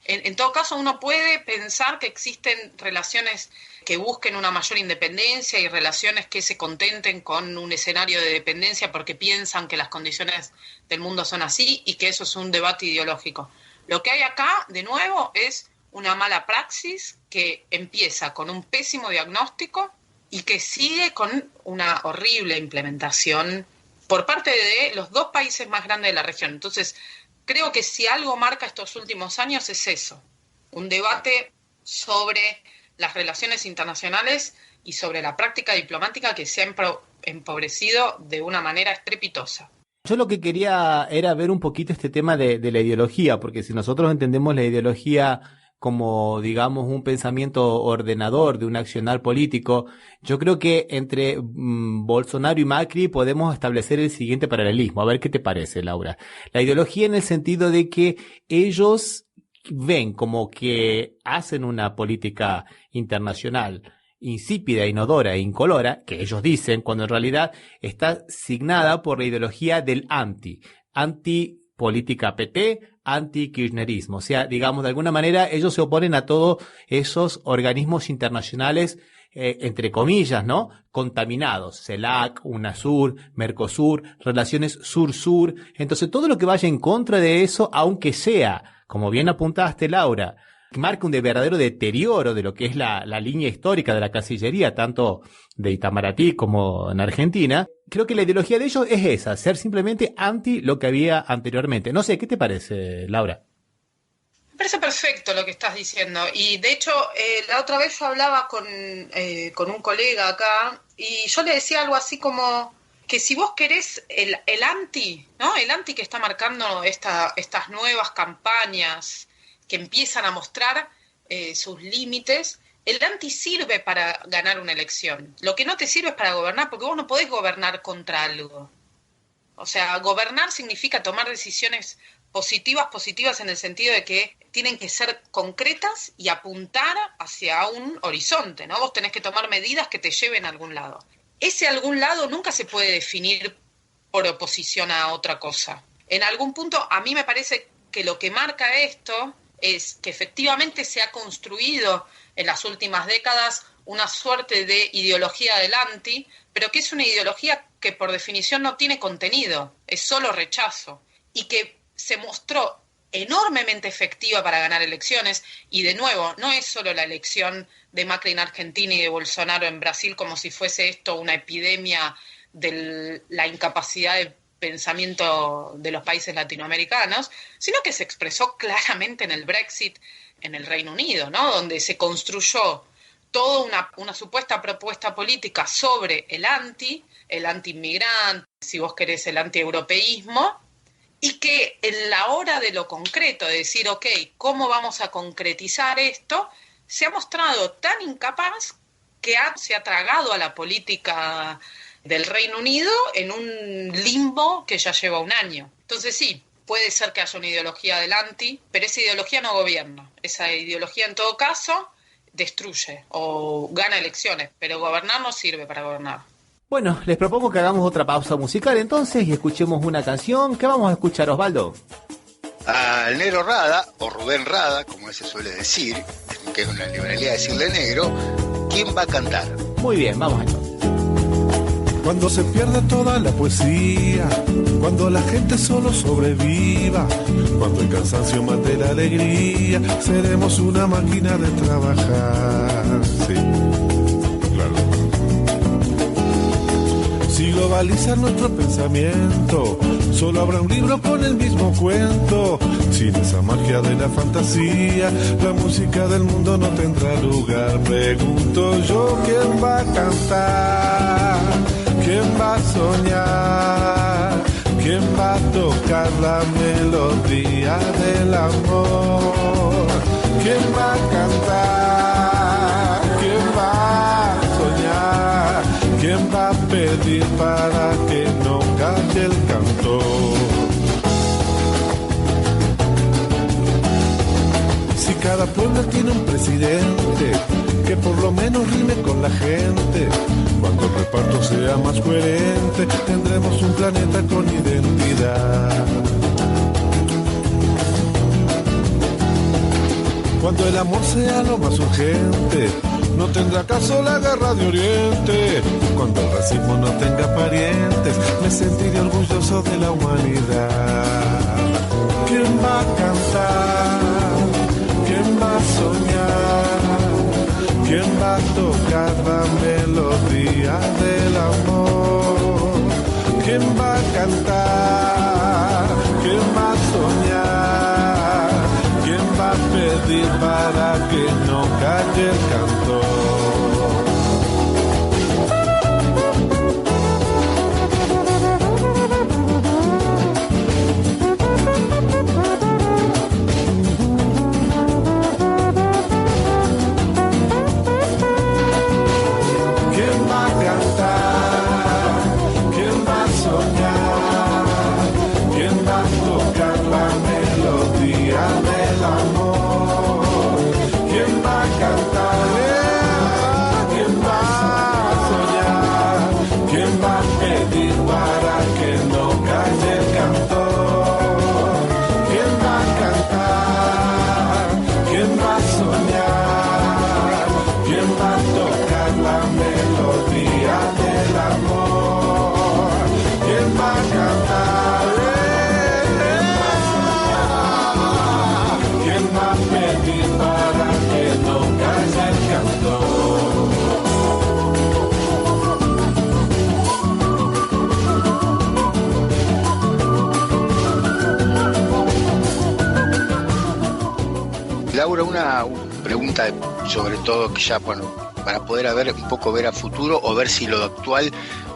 en todo caso, uno puede pensar que existen relaciones que busquen una mayor independencia y relaciones que se contenten con un escenario de dependencia porque piensan que las condiciones del mundo son así, y que eso es un debate ideológico. Lo que hay acá, de nuevo, es una mala praxis que empieza con un pésimo diagnóstico y que sigue con una horrible implementación por parte de los dos países más grandes de la región. Entonces, creo que si algo marca estos últimos años es eso, un debate sobre las relaciones internacionales y sobre la práctica diplomática que se ha empobrecido de una manera estrepitosa. Yo lo que quería era ver un poquito este tema de la ideología, porque si nosotros entendemos la ideología como, digamos, un pensamiento ordenador de un accionar político, yo creo que entre Bolsonaro y Macri podemos establecer el siguiente paralelismo. A ver qué te parece, Laura. La ideología en el sentido de que ellos ven como que hacen una política internacional insípida, inodora e incolora, que ellos dicen, cuando en realidad está signada por la ideología del anti-política PT, anti-kirchnerismo. O sea, digamos, de alguna manera ellos se oponen a todos esos organismos internacionales, entre comillas, ¿no? Contaminados. CELAC, UNASUR, Mercosur, relaciones sur-sur. Entonces, todo lo que vaya en contra de eso, aunque sea, como bien apuntaste, Laura, marca un verdadero deterioro de lo que es la línea histórica de la Cancillería, tanto de Itamaraty como en Argentina. Creo que la ideología de ellos es esa, ser simplemente anti lo que había anteriormente. No sé, ¿qué te parece, Laura? Me parece perfecto lo que estás diciendo. Y de hecho, la otra vez yo hablaba con un colega acá y yo le decía algo así como que si vos querés el anti, ¿no? El anti que está marcando estas nuevas campañas que empiezan a mostrar sus límites, el anti sirve para ganar una elección. Lo que no te sirve es para gobernar, porque vos no podés gobernar contra algo. O sea, gobernar significa tomar decisiones positivas en el sentido de que tienen que ser concretas y apuntar hacia un horizonte, ¿no? Vos tenés que tomar medidas que te lleven a algún lado. Ese algún lado nunca se puede definir por oposición a otra cosa. En algún punto, a mí me parece que lo que marca esto es que efectivamente se ha construido en las últimas décadas una suerte de ideología del anti, pero que es una ideología que por definición no tiene contenido, es solo rechazo, y que se mostró enormemente efectiva para ganar elecciones, y de nuevo, no es solo la elección de Macri en Argentina y de Bolsonaro en Brasil como si fuese esto una epidemia de la incapacidad de pensamiento de los países latinoamericanos, sino que se expresó claramente en el Brexit en el Reino Unido, ¿no? Donde se construyó toda una supuesta propuesta política sobre el anti-inmigrante, si vos querés el anti-europeísmo, y que en la hora de lo concreto, de decir, ok, ¿cómo vamos a concretizar esto?, se ha mostrado tan incapaz que se ha tragado a la política del Reino Unido en un limbo que ya lleva un año. Entonces sí, puede ser que haya una ideología del anti, pero esa ideología no gobierna. Esa ideología en todo caso destruye o gana elecciones, pero gobernar no sirve para gobernar. Bueno, les propongo que hagamos otra pausa musical entonces y escuchemos una canción. ¿Qué vamos a escuchar, Osvaldo? Al Negro Rada, o Rubén Rada, como se suele decir, que es una liberalidad decirle negro, ¿quién va a cantar? Muy bien, vamos entonces. Cuando se pierde toda la poesía, cuando la gente solo sobreviva, cuando el cansancio mate la alegría, seremos una máquina de trabajar. Sí, claro. Si globalizan nuestro pensamiento, solo habrá un libro con el mismo cuento. Sin esa magia de la fantasía, la música del mundo no tendrá lugar. Pregunto yo, ¿quién va a cantar? ¿Quién va a soñar? ¿Quién va a tocar la melodía del amor? ¿Quién va a cantar? ¿Quién va a soñar? ¿Quién va a pedir para que no calle el cantor? Si cada pueblo tiene un presidente que por lo menos rime con la gente, cuando el reparto sea más coherente, tendremos un planeta con identidad. Cuando el amor sea lo más urgente, no tendrá caso la guerra de Oriente. Cuando el racismo no tenga parientes, me sentiré orgulloso de la humanidad. ¿Quién va a cantar? ¿Quién va a soñar? ¿Quién va a tocar la melodía del amor? ¿Quién va a cantar? ¿Quién va a soñar? ¿Quién va a pedir para que no calle el cantor? Laura, una pregunta sobre todo que ya, bueno, para poder ver a futuro o ver si lo actual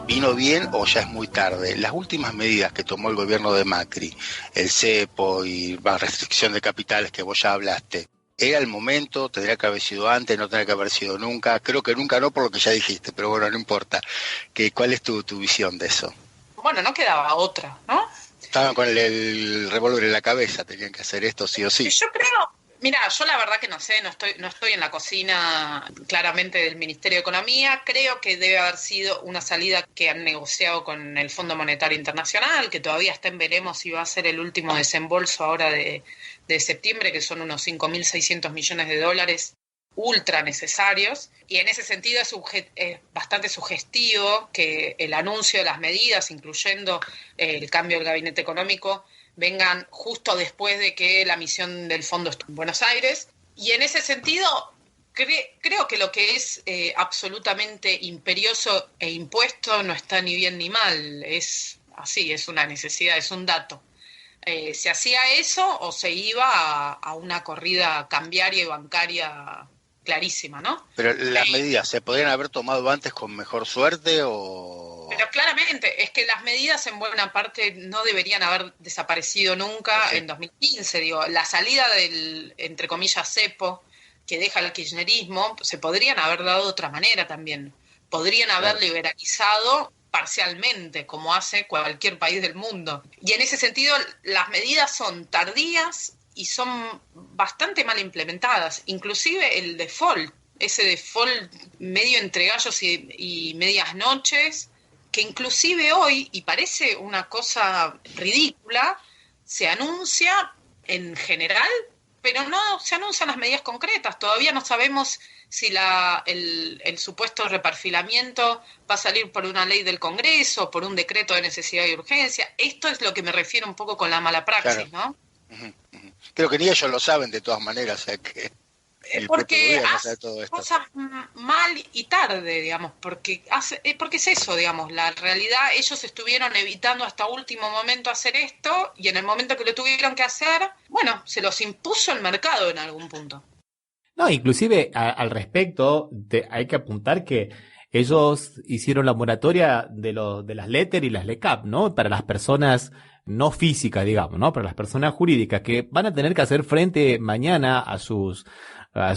vino bien o ya es muy tarde. Las últimas medidas que tomó el gobierno de Macri, el cepo y la restricción de capitales que vos ya hablaste, ¿era el momento? ¿Tendría que haber sido antes? ¿No tendría que haber sido nunca? Creo que nunca no, por lo que ya dijiste, pero bueno, no importa. ¿Cuál es tu visión de eso? Bueno, no quedaba otra, ¿no? Estaban con el revólver en la cabeza, tenían que hacer esto sí o sí. Yo creo, mira, yo la verdad que no sé, no estoy en la cocina claramente del Ministerio de Economía. Creo que debe haber sido una salida que han negociado con el Fondo Monetario Internacional, que todavía está en veremos si va a ser el último desembolso ahora de septiembre, que son unos 5.600 millones de dólares ultra necesarios, y en ese sentido es bastante sugestivo que el anuncio de las medidas, incluyendo el cambio del gabinete económico, vengan justo después de que la misión del fondo esté en Buenos Aires. Y en ese sentido, creo que lo que es absolutamente imperioso e impuesto no está ni bien ni mal, es así, es una necesidad, es un dato. ¿Se hacía eso o se iba a una corrida cambiaria y bancaria clarísima, no? Pero las medidas, ¿se podrían haber tomado antes con mejor suerte o...? Pero claramente, es que las medidas en buena parte no deberían haber desaparecido nunca en 2015. Digo, la salida del, entre comillas, cepo, que deja el kirchnerismo, se podrían haber dado de otra manera también. Podrían haber liberalizado parcialmente, como hace cualquier país del mundo. Y en ese sentido, las medidas son tardías y son bastante mal implementadas. Inclusive el default, ese default medio entre gallos y medias noches, que inclusive hoy, y parece una cosa ridícula, se anuncia en general, pero no se anuncian las medidas concretas. Todavía no sabemos si el supuesto reperfilamiento va a salir por una ley del Congreso, por un decreto de necesidad y urgencia. Esto es lo que me refiero un poco con la mala praxis, ¿no? Creo que ni ellos lo saben de todas maneras, o sea que... Porque hace cosas mal y tarde, digamos, porque es eso, digamos, la realidad, ellos estuvieron evitando hasta último momento hacer esto, y en el momento que lo tuvieron que hacer, bueno, se los impuso el mercado en algún punto. No, inclusive al respecto, hay que apuntar que ellos hicieron la moratoria de las LETER y las LECAP, ¿no? Para las personas no físicas, digamos, ¿no? Para las personas jurídicas que van a tener que hacer frente mañana a sus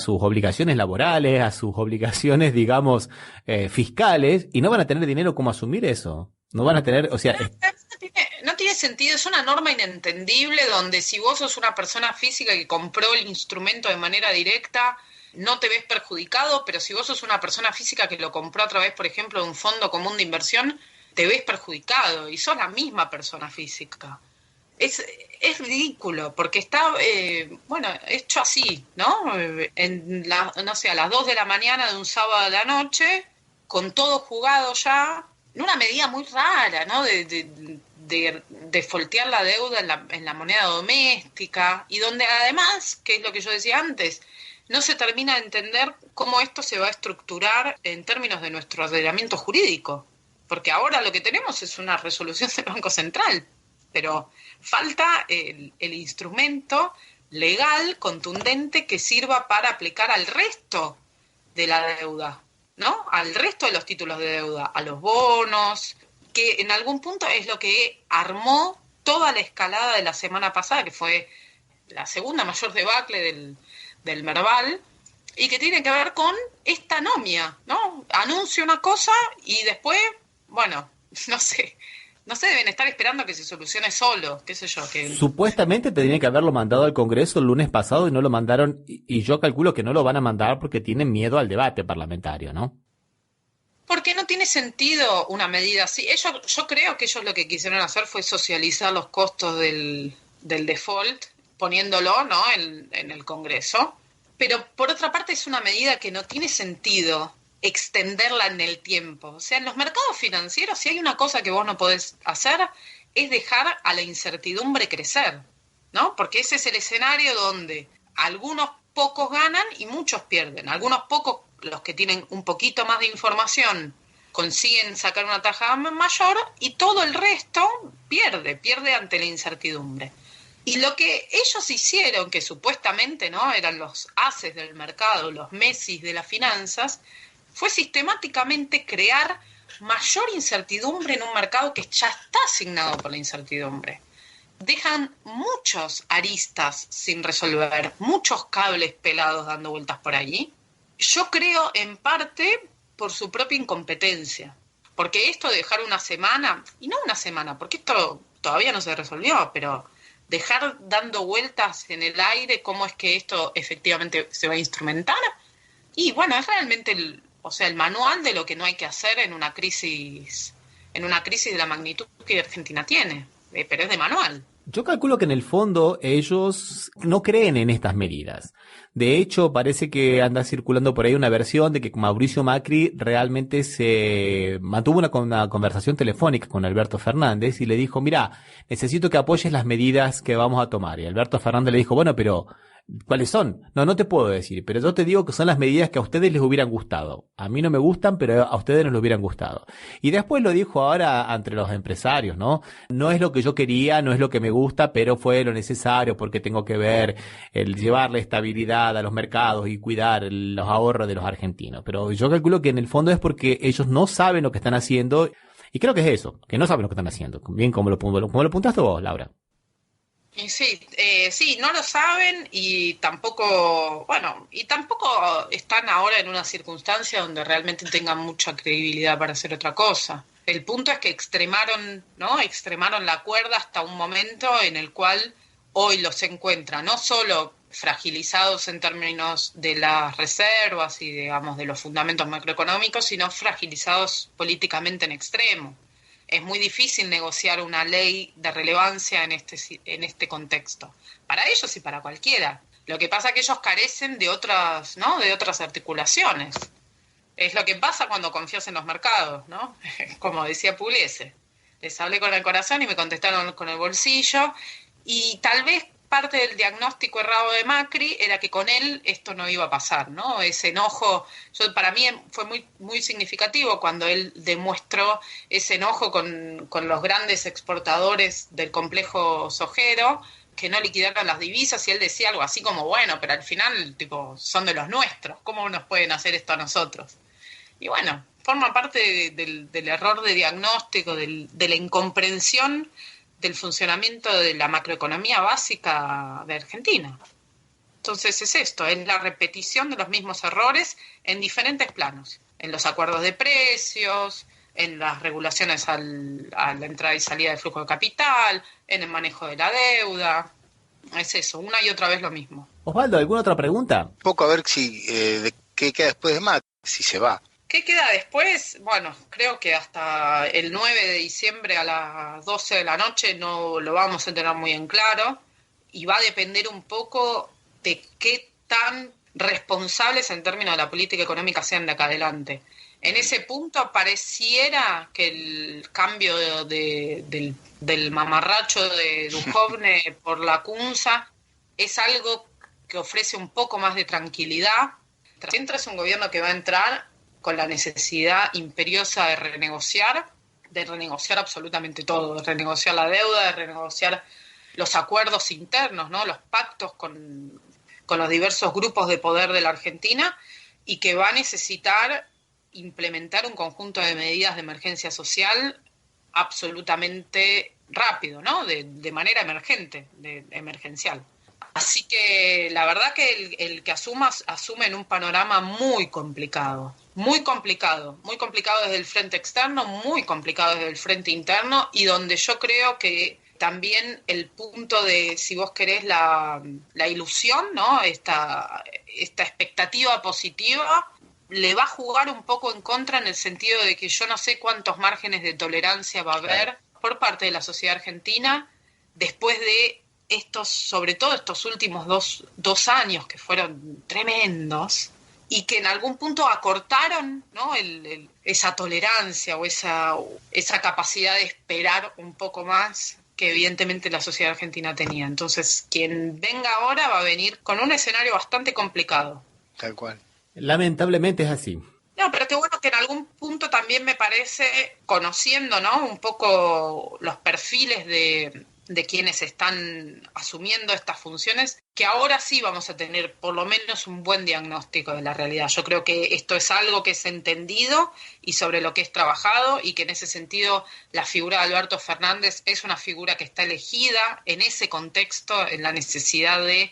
obligaciones laborales, a sus obligaciones, digamos, fiscales, y no van a tener dinero como asumir eso. No van a tener, o sea... No tiene sentido, es una norma inentendible donde si vos sos una persona física que compró el instrumento de manera directa, no te ves perjudicado, pero si vos sos una persona física que lo compró a través, por ejemplo, de un fondo común de inversión, te ves perjudicado y sos la misma persona física. Es ridículo, porque está, hecho así, ¿no? No sé, a las 2 de la mañana de un sábado de la noche, con todo jugado ya, en una medida muy rara, ¿no? De foltear la deuda en la moneda doméstica, y donde además, que es lo que yo decía antes, no se termina de entender cómo esto se va a estructurar en términos de nuestro ordenamiento jurídico. Porque ahora lo que tenemos es una resolución del Banco Central, pero falta el instrumento legal contundente que sirva para aplicar al resto de la deuda, ¿no? Al resto de los títulos de deuda, a los bonos, que en algún punto es lo que armó toda la escalada de la semana pasada, que fue la segunda mayor debacle del Merval, y que tiene que ver con esta anomia, ¿no? Anuncia una cosa y después, bueno, no sé, deben estar esperando que se solucione solo, qué sé yo. Supuestamente tendrían que haberlo mandado al Congreso el lunes pasado y no lo mandaron, y yo calculo que no lo van a mandar porque tienen miedo al debate parlamentario, ¿no? Porque no tiene sentido una medida así. Yo creo que ellos lo que quisieron hacer fue socializar los costos del default, poniéndolo, ¿no?, en el Congreso. Pero por otra parte es una medida que no tiene sentido extenderla en el tiempo. O sea, en los mercados financieros, si hay una cosa que vos no podés hacer, es dejar a la incertidumbre crecer, ¿no? Porque ese es el escenario donde algunos pocos ganan y muchos pierden. Algunos pocos, los que tienen un poquito más de información, consiguen sacar una tajada mayor, y todo el resto pierde ante la incertidumbre. Y lo que ellos hicieron, que supuestamente, ¿no?, eran los ases del mercado, los Messis de las finanzas, fue sistemáticamente crear mayor incertidumbre en un mercado que ya está asignado por la incertidumbre. Dejan muchos aristas sin resolver, muchos cables pelados dando vueltas por allí. Yo creo, en parte, por su propia incompetencia. Porque esto de dejar una semana, y no una semana, porque esto todavía no se resolvió, pero dejar dando vueltas en el aire cómo es que esto efectivamente se va a instrumentar. Y bueno, es realmente el manual de lo que no hay que hacer en una crisis de la magnitud que Argentina tiene. Pero es de manual. Yo calculo que en el fondo ellos no creen en estas medidas. De hecho, parece que anda circulando por ahí una versión de que Mauricio Macri realmente se mantuvo una conversación telefónica con Alberto Fernández y le dijo, mira, necesito que apoyes las medidas que vamos a tomar. Y Alberto Fernández le dijo, bueno, pero ¿cuáles son? No te puedo decir, pero yo te digo que son las medidas que a ustedes les hubieran gustado. A mí no me gustan, pero a ustedes les hubieran gustado. Y después lo dijo ahora entre los empresarios, ¿no? No es lo que yo quería, no es lo que me gusta, pero fue lo necesario porque tengo que ver el llevarle estabilidad a los mercados y cuidar los ahorros de los argentinos. Pero yo calculo que en el fondo es porque ellos no saben lo que están haciendo y creo que es eso, que no saben lo que están haciendo. Bien como lo apuntaste vos, Laura. Sí, no lo saben y tampoco están ahora en una circunstancia donde realmente tengan mucha credibilidad para hacer otra cosa. El punto es que extremaron la cuerda hasta un momento en el cual hoy los encuentra no solo fragilizados en términos de las reservas y, digamos, de los fundamentos macroeconómicos, sino fragilizados políticamente en extremo. Es muy difícil negociar una ley de relevancia en este contexto, para ellos y para cualquiera. Lo que pasa es que ellos carecen de otras articulaciones. Es lo que pasa cuando confías en los mercados, ¿no? Como decía Pugliese. Les hablé con el corazón y me contestaron con el bolsillo, y tal vez parte del diagnóstico errado de Macri era que con él esto no iba a pasar, ¿no? Ese enojo, para mí fue muy, muy significativo cuando él demostró ese enojo con los grandes exportadores del complejo sojero, que no liquidaron las divisas, y él decía algo así como, bueno, pero al final, son de los nuestros, ¿cómo nos pueden hacer esto a nosotros? Y bueno, forma parte del error de diagnóstico, de la incomprensión del funcionamiento de la macroeconomía básica de Argentina. Entonces es esto, es la repetición de los mismos errores en diferentes planos, en los acuerdos de precios, en las regulaciones a la entrada y salida de flujo de capital, en el manejo de la deuda. Es eso, una y otra vez lo mismo. Osvaldo, ¿alguna otra pregunta? Un poco a ver de qué queda después de Macri, si se va. ¿Qué queda después? Bueno, creo que hasta el 9 de diciembre a las 12 de la noche no lo vamos a tener muy en claro, y va a depender un poco de qué tan responsables en términos de la política económica sean de acá adelante. En ese punto pareciera que el cambio del mamarracho de Duhovne por la Kunza es algo que ofrece un poco más de tranquilidad. Entra es un gobierno que va a entrar con la necesidad imperiosa de renegociar absolutamente todo, de renegociar la deuda, de renegociar los acuerdos internos, ¿no? Los pactos con los diversos grupos de poder de la Argentina, y que va a necesitar implementar un conjunto de medidas de emergencia social absolutamente rápido, ¿no? De manera emergencial. Así que la verdad que el que asume en un panorama muy complicado desde el frente externo, muy complicado desde el frente interno, y donde yo creo que también el punto de, si vos querés, la ilusión, ¿no? Esta expectativa positiva le va a jugar un poco en contra, en el sentido de que yo no sé cuántos márgenes de tolerancia va a haber por parte de la sociedad argentina después de sobre todo estos últimos dos años que fueron tremendos, y que en algún punto acortaron, ¿no? esa tolerancia o esa capacidad de esperar un poco más que evidentemente la sociedad argentina tenía. Entonces, quien venga ahora va a venir con un escenario bastante complicado. Tal cual. Lamentablemente es así. No, pero qué bueno que en algún punto también me parece, conociendo, ¿no?, un poco los perfiles de de quienes están asumiendo estas funciones, que ahora sí vamos a tener por lo menos un buen diagnóstico de la realidad. Yo creo que esto es algo que es entendido y sobre lo que es trabajado, y que en ese sentido la figura de Alberto Fernández es una figura que está elegida en ese contexto, en la necesidad de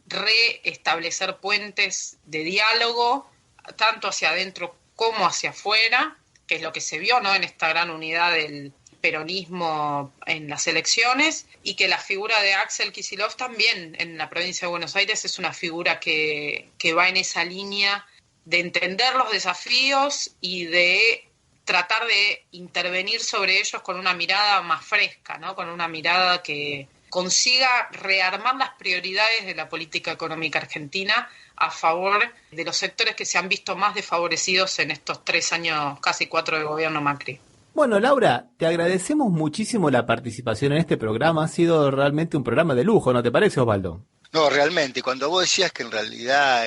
reestablecer puentes de diálogo, tanto hacia adentro como hacia afuera, que es lo que se vio, ¿no?, en esta gran unidad del peronismo en las elecciones, y que la figura de Axel Kicillof también en la provincia de Buenos Aires es una figura que va en esa línea de entender los desafíos y de tratar de intervenir sobre ellos con una mirada más fresca, ¿no?, con una mirada que consiga rearmar las prioridades de la política económica argentina a favor de los sectores que se han visto más desfavorecidos en estos 3 años, casi 4 de gobierno Macri. Bueno, Laura, te agradecemos muchísimo la participación en este programa. Ha sido realmente un programa de lujo, ¿no te parece, Osvaldo? No, realmente, cuando vos decías que en realidad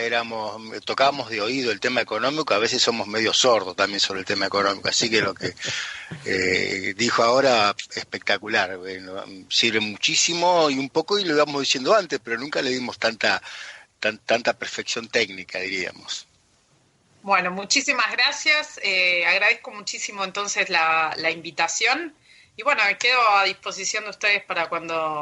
tocábamos de oído el tema económico, a veces somos medio sordos también sobre el tema económico, así que lo que dijo ahora, espectacular, sirve muchísimo, y un poco, y lo íbamos diciendo antes, pero nunca le dimos tanta perfección técnica, diríamos. Bueno, muchísimas gracias, agradezco muchísimo entonces la invitación, y bueno, quedo a disposición de ustedes para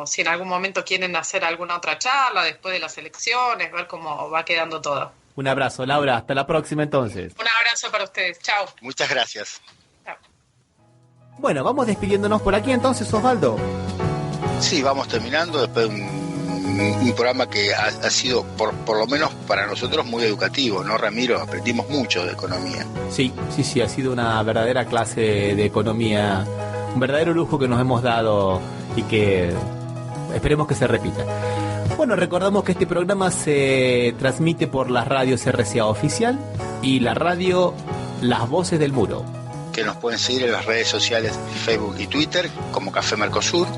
si en algún momento quieren hacer alguna otra charla después de las elecciones, ver cómo va quedando todo. Un abrazo, Laura, hasta la próxima entonces. Un abrazo para ustedes, chao. Muchas gracias. Chao. Bueno, vamos despidiéndonos por aquí entonces, Osvaldo. Sí, vamos terminando después de un programa que ha sido, por lo menos para nosotros, muy educativo, ¿no, Ramiro? Aprendimos mucho de economía. Sí, ha sido una verdadera clase de economía, un verdadero lujo que nos hemos dado y que esperemos que se repita. Bueno, recordamos que este programa se transmite por las radios RCA Oficial y la radio Las Voces del Muro. Que nos pueden seguir en las redes sociales Facebook y Twitter como Café Mercosur.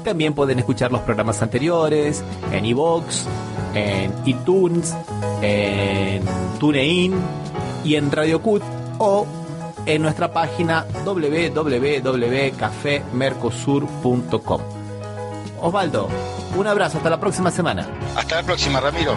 También pueden escuchar los programas anteriores en iVoox, en iTunes, en TuneIn y en Radio Cut, o en nuestra página www.cafemercosur.com. Osvaldo, un abrazo, hasta la próxima semana. Hasta la próxima, Ramiro.